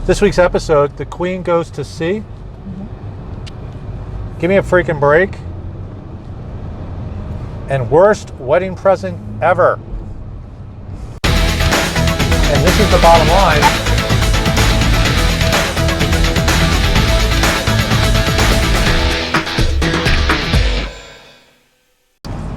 This week's episode, the Queen goes to sea. Give me a freaking break. And worst wedding present ever. And this is the bottom line.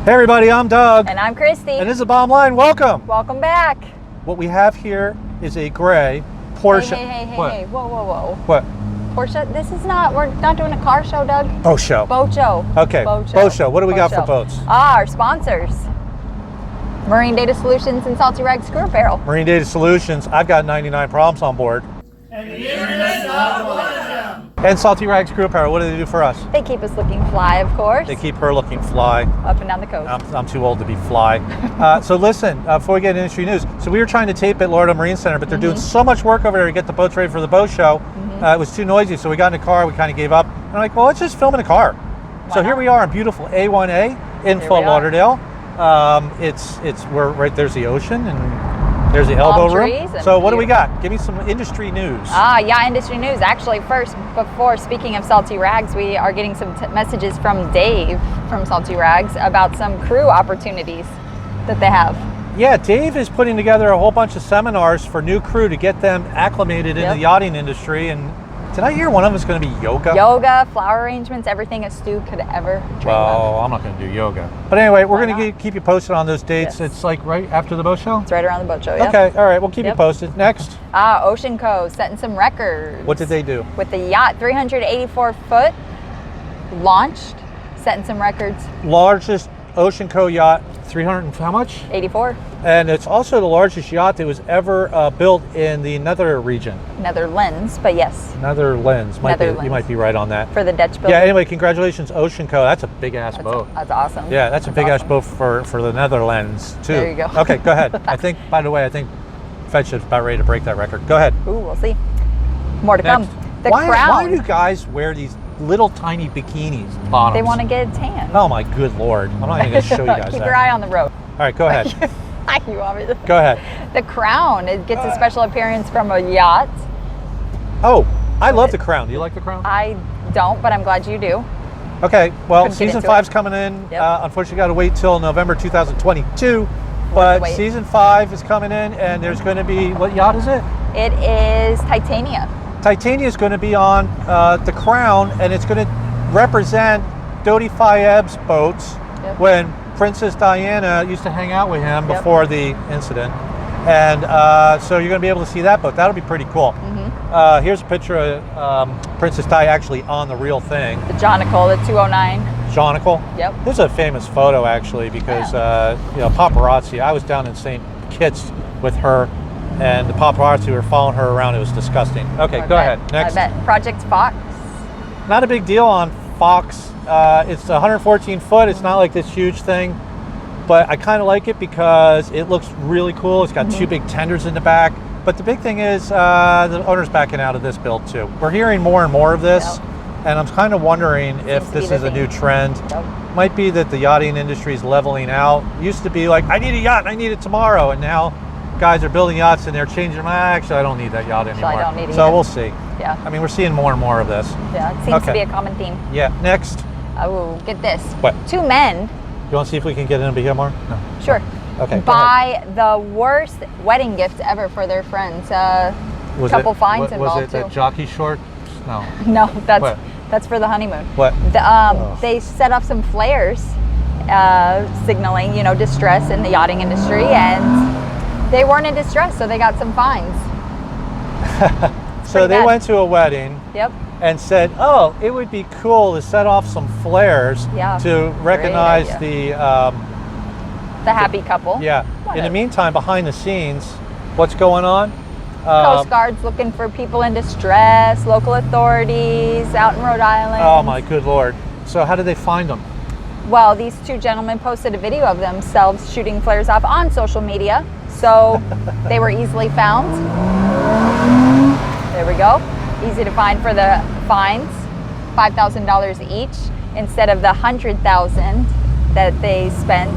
Hey everybody, I'm Doug. And I'm Christy. And this is the bottom line. Welcome. Welcome back. What we have here is a gray Porsche. Hey. Whoa. What? Porsche, we're not doing a car show, Doug. Boat show. Boat show. Okay, boat show. What do we got for boats? Our sponsors. Marine Data Solutions and Salty Rag Screw Apparel. Marine Data Solutions, I've got 99 problems on board. And the internet's not one of them. And Salty Rag Screw Apparel, what do they do for us? They keep us looking fly, of course. They keep her looking fly. Up and down the coast. I'm too old to be fly. So listen, before we get into industry news, so we were trying to tape at Florida Marine Center, but they're doing so much work over there to get the boats ready for the boat show. It was too noisy, so we got in the car, we kind of gave up. And I'm like, well, let's just film in a car. Wow. So here we are in beautiful A1A in Fort Lauderdale. We're right there's the ocean and there's the elbow room. So what do we got? Give me some industry news. Yeah, industry news. Actually, first, before speaking of Salty Rags, we are getting some messages from Dave from Salty Rags about some crew opportunities that they have. Yeah, Dave is putting together a whole bunch of seminars for new crew to get them acclimated into the yachting industry. And did I hear one of them is going to be yoga? Yoga, flower arrangements, everything a stew could ever dream Well, of. I'm not going to do yoga. But anyway, we're going to keep you posted on those dates. Yes. It's like right after the boat show? It's right around the boat show, yeah. Okay, all right, we'll keep you posted. Next. Ocean Co. setting some records. What did they do? With the yacht, 384 foot, launched, setting some records. Largest Ocean Co. yacht, 300 and how much? 84. And it's also the largest yacht that was ever built in the Nether region. Netherlands, but yes. Netherlands. You might be right on that. For the Dutch building. Yeah, anyway, congratulations, Ocean Co. That's a big-ass boat. That's awesome. Yeah, that's a big-ass boat for the Netherlands, too. There you go. Okay, go ahead. I think Fedship's about ready to break that record. Go ahead. Ooh, we'll see. More to Next. come. The Crown. Why do Crown. guys wear these little tiny bikinis bottoms? They want to get a tan. Oh my good lord. I'm not even going to show you guys Keep that. your eye on the road. All right, go ahead. You obviously. Go ahead. The Crown. It gets a special appearance from a yacht. Oh, I love the Crown. Do you like the Crown? I don't, but I'm glad you do. Okay, well, Couldn't get season into 5's it. coming in. Yep. Unfortunately, got to wait till November 2022. But wait. season 5 is coming in, and there's going to be, what yacht is it? It is Titania. Titania is going to be on the Crown, and it's going to represent Dodi Fayed's boats when Princess Diana used to hang out with him before the incident. And so you're going to be able to see that boat. That'll be pretty cool. Here's a picture of Princess Di actually on the real thing. The Jonicle, the 209. Jonicle. Yep. This is a famous photo actually because paparazzi. I was down in St. Kitts with her, and the paparazzi were following her around. It was disgusting. Okay, go ahead. Next. I bet. Project Fox. Not a big deal on Fox. It's 114 foot. It's not like this huge thing, but I kind of like it because it looks really cool. It's got two big tenders in the back. But the big thing is the owner's backing out of this build too. We're hearing more and more of this, and I'm kind of wondering if this is a new trend. Might be that the yachting industry is leveling out. Used to be like, I need a yacht, I need it tomorrow, and now guys are building yachts and they're changing them. Actually, I don't need that yacht anymore. I don't need it so either. we'll see. Yeah. I mean, we're seeing more and more of this. Yeah, it seems to be a common theme. Yeah. Next. Oh, get this. What? 2 men. You want to see if we can get in here more? No. Sure. Okay. Buy the worst wedding gift ever for their friends. Couple fines involved Was it too. the jockey shorts? No. No, What? that's for the honeymoon. What? They set off some flares, signaling distress in the yachting industry, and they weren't in distress, so they got some fines. So they went to a wedding. Yep. And said, "Oh, it would be cool to set off some flares to recognize the happy couple." Yeah. In the meantime, behind the scenes, what's going on? Coast Guard's looking for people in distress. Local authorities out in Rhode Island. Oh my good lord! So how did they find them? Well, these 2 gentlemen posted a video of themselves shooting flares off on social media, so they were easily found. There we go. Easy to find for the fines, $5,000 each, instead of the $100,000 that they spent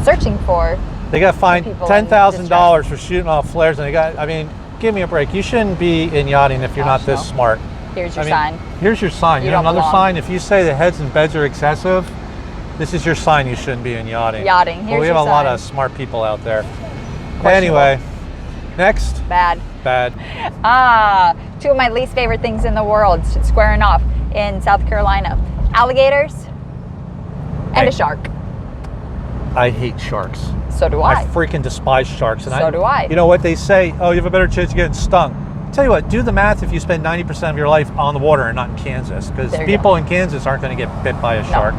searching for. They got fined $10,000 for shooting off flares, and they got, I mean, give me a break. You shouldn't be in yachting if you're not this no. smart. Here's your sign. Here's your sign. You know don't another belong. sign? If you say the heads and beds are excessive, this is your sign you shouldn't be in yachting. Yachting. Well, Here's we have your a lot sign. of smart people out there. Anyway, next. Bad. Bad. Two of my least favorite things in the world, squaring off in South Carolina. Alligators and a shark. I hate sharks. So do I. I freaking despise sharks. And So do I. You know what they say? Oh, you have a better chance of getting stung. Tell you what, do the math if you spend 90% of your life on the water and not in Kansas, because There you people go. in Kansas aren't going to get bit by a shark.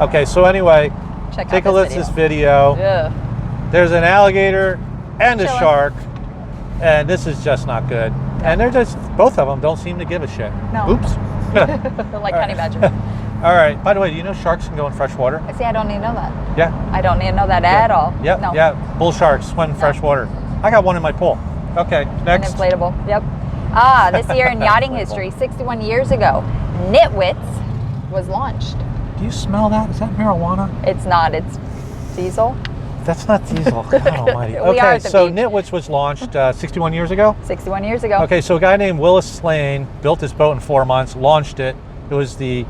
Okay, so anyway, Check take out a look at this video. Ugh. There's an alligator and a Chilling. shark, and this is just not good. And they're just, both of them don't seem to give a shit. No. Oops. Like honey badger. All right, by the way, do you know sharks can go in fresh water? See, I don't need to know that. Yeah. I don't need to know that at all. Yep, No. yeah. Bull sharks swim in fresh water. I got one in my pool. Okay, An next. inflatable. Yep. This year in yachting history, 61 years ago, Nitwits was launched. Do you smell that? Is that marijuana? It's not. It's diesel. That's not diesel. God almighty. We are Okay, at the so beach. Nitwits was launched 61 years ago. 61 years ago. Okay, so a guy named Willis Slane built this boat in 4 months, launched it. It was the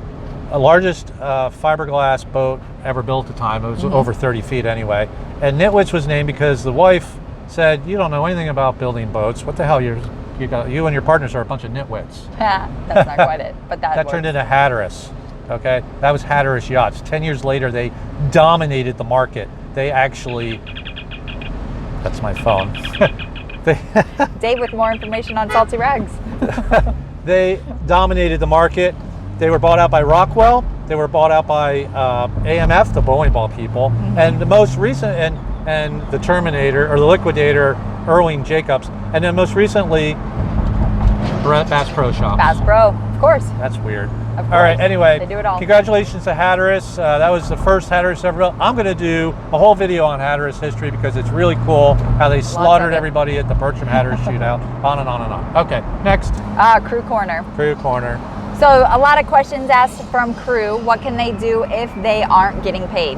largest fiberglass boat ever built at the time. It was over 30 feet anyway. And Nitwits was named because the wife said, "You don't know anything about building boats. What the hell? You and your partners are a bunch of nitwits." That's not quite it, but that Turned works. into Hatteras. Okay, that was Hatteras Yachts. 10 years later, they dominated the market. They actually, that's my phone. Dave with more information on Salty Rags. They dominated the market. They were bought out by Rockwell. They were bought out by AMF, the bowling ball people, and the most recent, and the Terminator or the Liquidator, Erwin Jacobs, and then most recently, Bass Pro Shops. Bass Pro, of course. That's weird. Of All right, course. anyway, They do it all. Congratulations to Hatteras. That was the first Hatteras ever built. I'm going to do a whole video on Hatteras history because it's really cool how they slaughtered it. everybody at the Bertram Hatteras shootout, on and on and on. Okay, next, Crew Corner. Crew Corner. So a lot of questions asked from crew. What can they do if they aren't getting paid?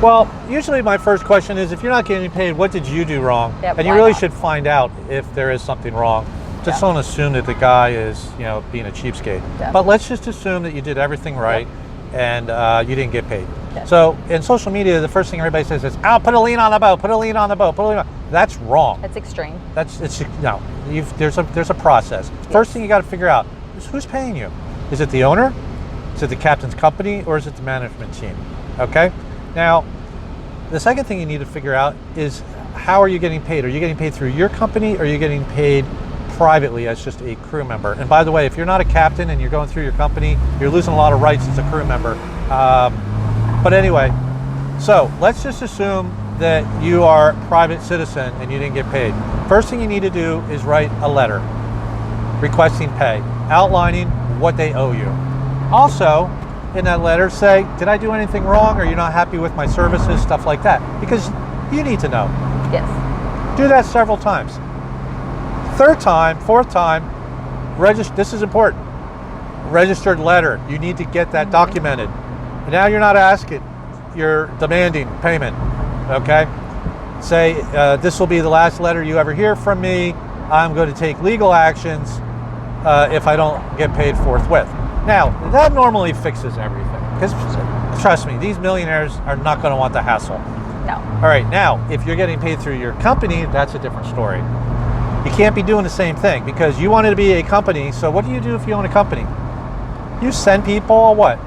Well, usually my first question is, if you're not getting paid, what did you do wrong? Yep, And you why really not? should find out if there is something wrong. Just Yeah. don't assume that the guy is, being a cheapskate. Yeah. But let's just assume that you did everything right and you didn't get paid. Yeah. So in social media, the first thing everybody says is, "Oh, put a lien on the boat. Put a lien on the boat. Put a lien on." That's wrong. That's extreme. There's a process. First thing you got to figure out is who's paying you. Is it the owner? Is it the captain's company? Or is it the management team? Okay. Now, the second thing you need to figure out is, how are you getting paid? Are you getting paid through your company, or are you getting paid privately as just a crew member? And by the way, if you're not a captain and you're going through your company, you're losing a lot of rights as a crew member. But anyway, so let's just assume that you are a private citizen and you didn't get paid. First thing you need to do is write a letter requesting pay, outlining what they owe you. Also, in that letter, say, did I do anything wrong? Are you not happy with my services? Stuff like that. Because you need to know. Yes. Do that several times. Third time, fourth time, this is important. Registered letter. You need to get that documented. And now you're not asking, you're demanding payment. Okay? Say, this will be the last letter you ever hear from me. I'm going to take legal actions if I don't get paid forthwith. Now, that normally fixes everything. Because trust me, these millionaires are not going to want the hassle. No. All right, now, if you're getting paid through your company, that's a different story. You can't be doing the same thing because you wanted to be a company. So what do you do if you own a company? You send people a what?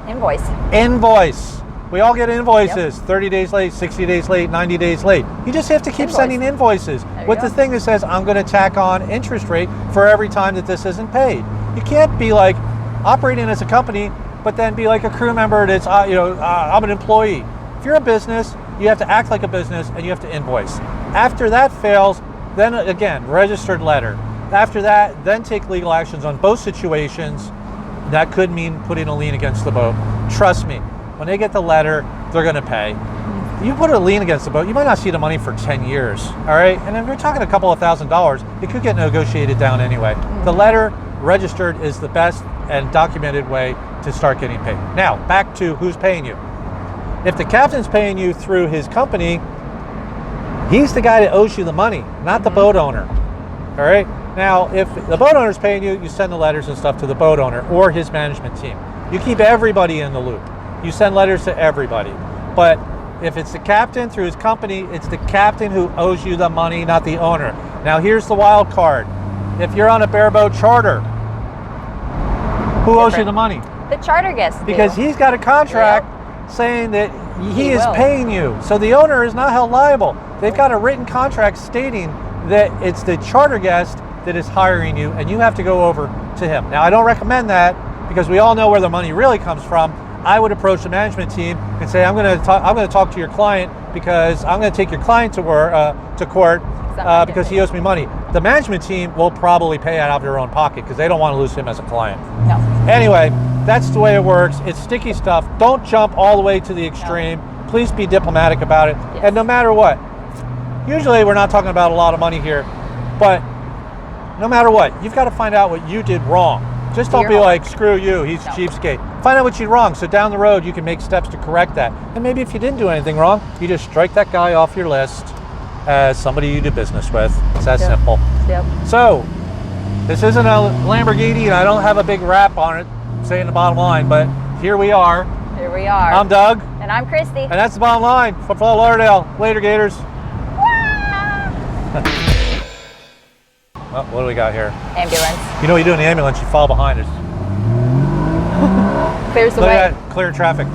Invoice. Invoice. We all get invoices, 30 days late, 60 days late, 90 days late. You just have to keep Invoice. sending invoices There you with go. the thing that says, I'm going to tack on interest rate for every time that this isn't paid. You can't be like operating as a company, but then be like a crew member that's, I'm an employee. If you're a business, you have to act like a business and you have to invoice. After that fails, then again, registered letter. After that, then take legal actions on both situations. That could mean putting a lien against the boat. Trust me, when they get the letter, they're going to pay. You put a lien against the boat, you might not see the money for 10 years, all right? And if you're talking a couple of $1,000s, it could get negotiated down anyway. The letter registered is the best and documented way to start getting paid. Now, back to who's paying you. If the captain's paying you through his company, He's the guy that owes you the money, not the boat owner. All right? Now, if the boat owner's paying you, you send the letters and stuff to the boat owner or his management team. You keep everybody in the loop. You send letters to everybody. But if it's the captain through his company, it's the captain who owes you the money, not the owner. Now, here's the wild card. If you're on a bareboat charter, who owes you the money? The charter guests do. Because he's got a contract saying that he is will. paying you. So the owner is not held liable. They've got a written contract stating that it's the charter guest that is hiring you, and you have to go over to him. Now, I don't recommend that because we all know where the money really comes from. I would approach the management team and say, I'm going to talk to your client because I'm going to take your client to court because he owes me money. The management team will probably pay it out of their own pocket because they don't want to lose him as a client. No. Anyway, that's the way it works. It's sticky stuff. Don't jump all the way to the extreme. No. Please be diplomatic about it. Yes. And no matter what, usually we're not talking about a lot of money here, but no matter what, you've got to find out what you did wrong. Just don't be like, screw you, he's a cheapskate. Find out what you did wrong, so down the road you can make steps to correct that. And maybe if you didn't do anything wrong, you just strike that guy off your list as somebody you do business with. It's that simple. Yep. So, this isn't a Lamborghini and I don't have a big wrap on it saying the bottom line, but here we are. Here we are. I'm Doug. And I'm Christy. And that's the bottom line. From Fort Lauderdale. Later, Gators. Well, what do we got here? Ambulance. You know what you do in the ambulance? You fall behind us. Clears the way. Clear traffic.